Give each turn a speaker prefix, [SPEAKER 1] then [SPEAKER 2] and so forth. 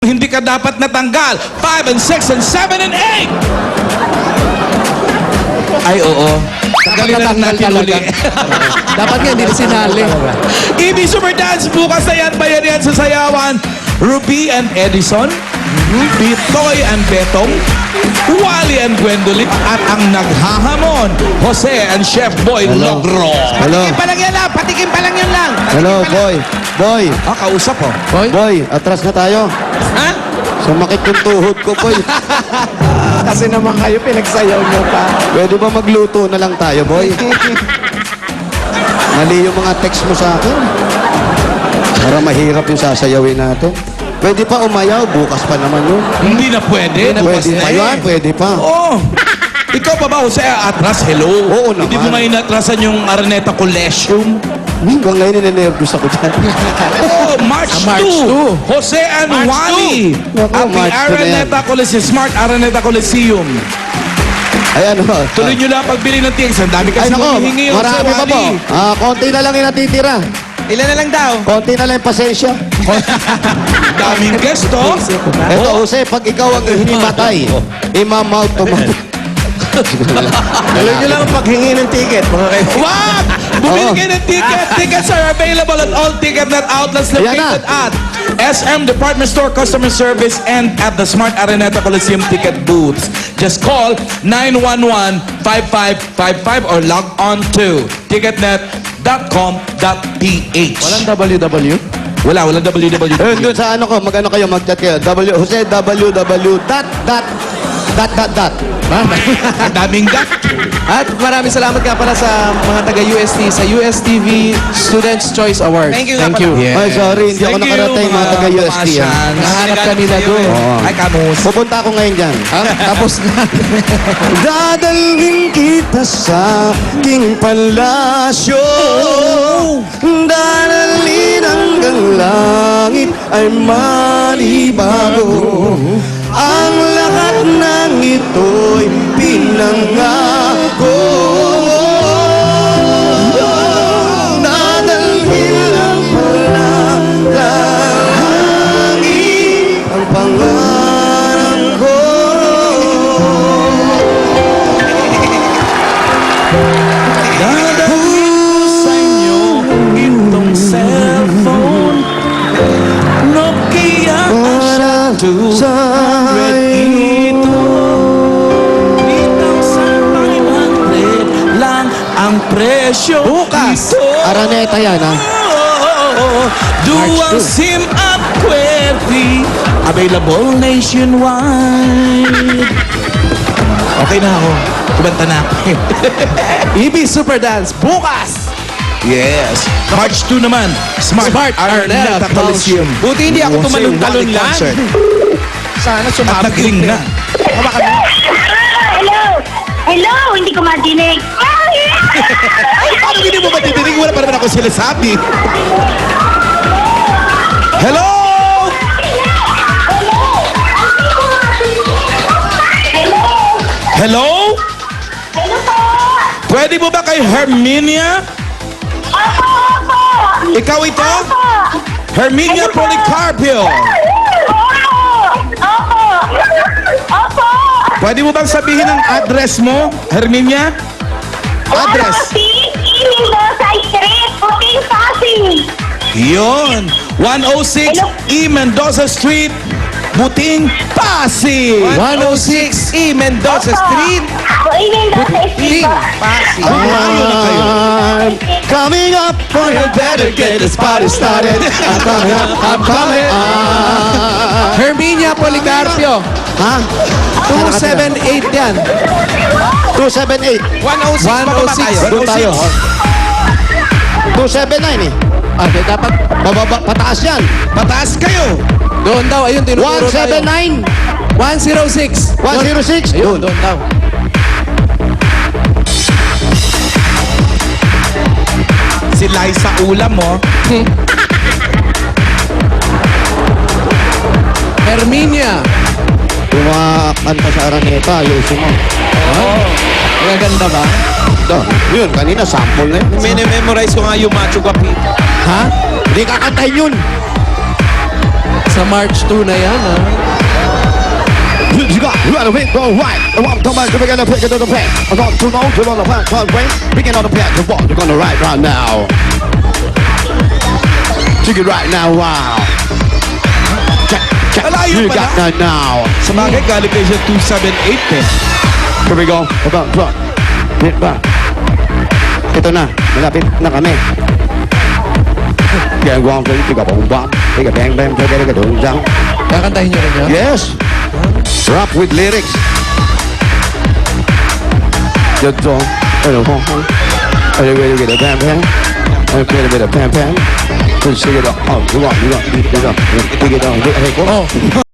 [SPEAKER 1] Hindi ka dapat natanggal. 5 and 6 and 7 and 8. Ay, oo. Tanggalin na lang natin uli.
[SPEAKER 2] Dapat nga, hindi na sinali.
[SPEAKER 1] EB Super Dance, bukas na yan, bayanihan sa sayawan. Ruby and Edison, Bitoy and Betong, Wally and Gwendolyn, at ang naghahamon, Jose and Chef Boy Logro.
[SPEAKER 3] Hello.
[SPEAKER 1] Patikim pa lang yan lang, patikim pa lang yun lang.
[SPEAKER 3] Hello, boy. Boy.
[SPEAKER 1] Ah, kausap oh.
[SPEAKER 2] Boy?
[SPEAKER 3] Boy, atras na tayo.
[SPEAKER 1] Ha?
[SPEAKER 3] Sumakit yung tuhod ko, boy.
[SPEAKER 2] Kasi naman kayo, pinagsayaw niyo pa.
[SPEAKER 3] Pwede ba magluto na lang tayo, boy? Mali yung mga text mo sa akin. Para mahirap yung sasayawin natin. Pwede pa umayaw, bukas pa naman yun.
[SPEAKER 1] Hindi na pwede. Bukas
[SPEAKER 3] Pwede
[SPEAKER 1] na
[SPEAKER 3] pa
[SPEAKER 1] eh.
[SPEAKER 3] yan, pwede pa.
[SPEAKER 1] Oo. Ikaw pa ba, Jose, atras? Hello?
[SPEAKER 3] Oo naman.
[SPEAKER 1] Hindi mo ngayon atrasan yung Araneta Coliseum?
[SPEAKER 3] Hanggang ngayon, ninenervous ako dyan.
[SPEAKER 1] Oh, March 2.
[SPEAKER 2] March 2.
[SPEAKER 1] Jose and
[SPEAKER 2] March
[SPEAKER 1] Wally.
[SPEAKER 3] 2. Naku,
[SPEAKER 1] At the
[SPEAKER 3] March 2 na yan.
[SPEAKER 1] Araneta Coliseum, Smart Araneta Coliseum.
[SPEAKER 3] Ayan o.
[SPEAKER 1] Tuloy nyo lang pagbili ng tickets. Ang dami
[SPEAKER 3] Ay,
[SPEAKER 1] kasi
[SPEAKER 3] nako,
[SPEAKER 1] humihingi yun,
[SPEAKER 3] marami
[SPEAKER 1] Jose,
[SPEAKER 3] pa po.
[SPEAKER 1] Wally.
[SPEAKER 3] Konti na lang yung natitira.
[SPEAKER 1] Ilan na lang daw?
[SPEAKER 3] Konti na lang yung pasensya.
[SPEAKER 1] Daming guest, oh.
[SPEAKER 3] Eto, Jose, pag ikaw ang hinimatay, imamount to mouth.
[SPEAKER 2] Alam niyo lang paghingi ng ticket, mga kaibigan.
[SPEAKER 1] Wag! Bumili
[SPEAKER 3] Oo.
[SPEAKER 1] kayo ng ticket. Tickets are available at all TicketNet outlets
[SPEAKER 3] Ayan
[SPEAKER 1] located
[SPEAKER 3] na.
[SPEAKER 1] at SM Department Store Customer Service and at the Smart Araneta Coliseum ticket booths. Just call 911-5555 or log on to ticketnet.com.ph.
[SPEAKER 2] Walang WW?
[SPEAKER 1] Walang www.
[SPEAKER 3] Doon sa ano ko, mag-ano kayo, mag-chat kayo. Jose, www.
[SPEAKER 1] Ang daming gat.
[SPEAKER 2] At maraming salamat nga pala sa mga taga-UST, sa USTV Students' Choice Award.
[SPEAKER 1] Thank you.
[SPEAKER 3] Ay, sorry, hindi ako
[SPEAKER 1] Thank you,
[SPEAKER 3] nakarating, mga taga-UST,
[SPEAKER 1] Masians.
[SPEAKER 2] Nahanap kanila doon.
[SPEAKER 1] Ay, kamus.
[SPEAKER 3] Pupunta ako ngayon dyan.
[SPEAKER 2] Tapos na.
[SPEAKER 3] Dadalhin kita sa aking palasyo. Dadalhin hanggang langit ay manibago. Ang lahat ng ito'y pinangako. Dadalhin lang pala langit ang pangarap ko.
[SPEAKER 1] Dadalhin ko sa inyo itong cellphone. Nokia
[SPEAKER 3] Para sa
[SPEAKER 1] 200 ito. 3,500 lang ang presyo.
[SPEAKER 3] bukas.
[SPEAKER 1] Ito.
[SPEAKER 3] Araneta yan, ha?
[SPEAKER 1] Dual SIM at QWERTY. Available nationwide. Okay na ako. Kumanta na ako.
[SPEAKER 2] EB Super Dance, bukas!
[SPEAKER 1] Yes. March 2 naman. Smart Araneta Coliseum.
[SPEAKER 2] Buti hindi ako tumalon-talon
[SPEAKER 1] Wally
[SPEAKER 2] lang.
[SPEAKER 1] concert.
[SPEAKER 2] Sana
[SPEAKER 1] At
[SPEAKER 2] sumabot.
[SPEAKER 1] nag-ring na.
[SPEAKER 4] Hello! Hello! Hindi ko madinig.
[SPEAKER 1] Paano hindi mo matitinig? Wala pa naman ako sinasabi. Hello?
[SPEAKER 4] Hello!
[SPEAKER 1] Hello?
[SPEAKER 4] Hello po!
[SPEAKER 1] Pwede mo ba kay Herminia?
[SPEAKER 4] Opo! Opo!
[SPEAKER 1] Ikaw ito?
[SPEAKER 4] Opo!
[SPEAKER 1] Herminia Policarpio.
[SPEAKER 4] Opo! Opo! Opo!
[SPEAKER 1] Pwede mo bang sabihin ang address mo, Herminia? Address.
[SPEAKER 4] 106 Mendoza Street, Puting Pasig.
[SPEAKER 1] Yun. 106 E. Mendoza Street, Buting, Pasig.
[SPEAKER 2] 106 E. Mendoza Street.
[SPEAKER 4] Mendoza Street.
[SPEAKER 2] Pasig.
[SPEAKER 1] Bumayo na kayo.
[SPEAKER 3] I'm coming up for you, better get this party started. I'm coming up, I'm coming up.
[SPEAKER 2] Herminia Policarpio.
[SPEAKER 3] Ha?
[SPEAKER 2] 278 yan.
[SPEAKER 3] 278.
[SPEAKER 2] 106 bababa tayo.
[SPEAKER 3] Doon tayo. 279 eh.
[SPEAKER 2] Okay, dapat
[SPEAKER 3] Bababa, pataas yan.
[SPEAKER 1] Pataas kayo.
[SPEAKER 2] doon daw. Ayun, tinuturo tayo.
[SPEAKER 3] 179.
[SPEAKER 2] 106.
[SPEAKER 3] 106.
[SPEAKER 2] Ayun,
[SPEAKER 3] Doon.
[SPEAKER 2] doon daw.
[SPEAKER 1] Si Liza ulam mo.
[SPEAKER 2] Herminia.
[SPEAKER 3] Yung mga kanta sa Araneta, ayusin mo.
[SPEAKER 2] Maganda ba?
[SPEAKER 3] Yun, kanina sample na yun.
[SPEAKER 1] Mini-memorize ko nga yung Macho Guapito.
[SPEAKER 2] Ha?
[SPEAKER 3] Hindi kakantahin yun.
[SPEAKER 2] Sa Sa March 2 na yan, ha?
[SPEAKER 3] You got right away, go right. I want to come back to begin to pick it to the pack. I got to know to the pack, can't wait. Begin on the pack, the ball, you're gonna ride right now. Check it right now, wow. Check, check.
[SPEAKER 1] Malayo
[SPEAKER 3] You
[SPEAKER 1] pala.
[SPEAKER 3] got that now.
[SPEAKER 1] Sa bagay, galing kayo siya 278 eh.
[SPEAKER 3] Here we go. About, drop. Hit back. Ito na, malapit na kami. Kaya guwang ko, tiga bong bang, tiga bang bang, tiga dung jang.
[SPEAKER 2] Kakantahin nyo rin yan?
[SPEAKER 3] Yes. Rap with lyrics. Just don't. Ano ho? Ano get a bam bam? Ano get a bam bam? Just shake it up. Oh, you want, pick it up. Hey, go.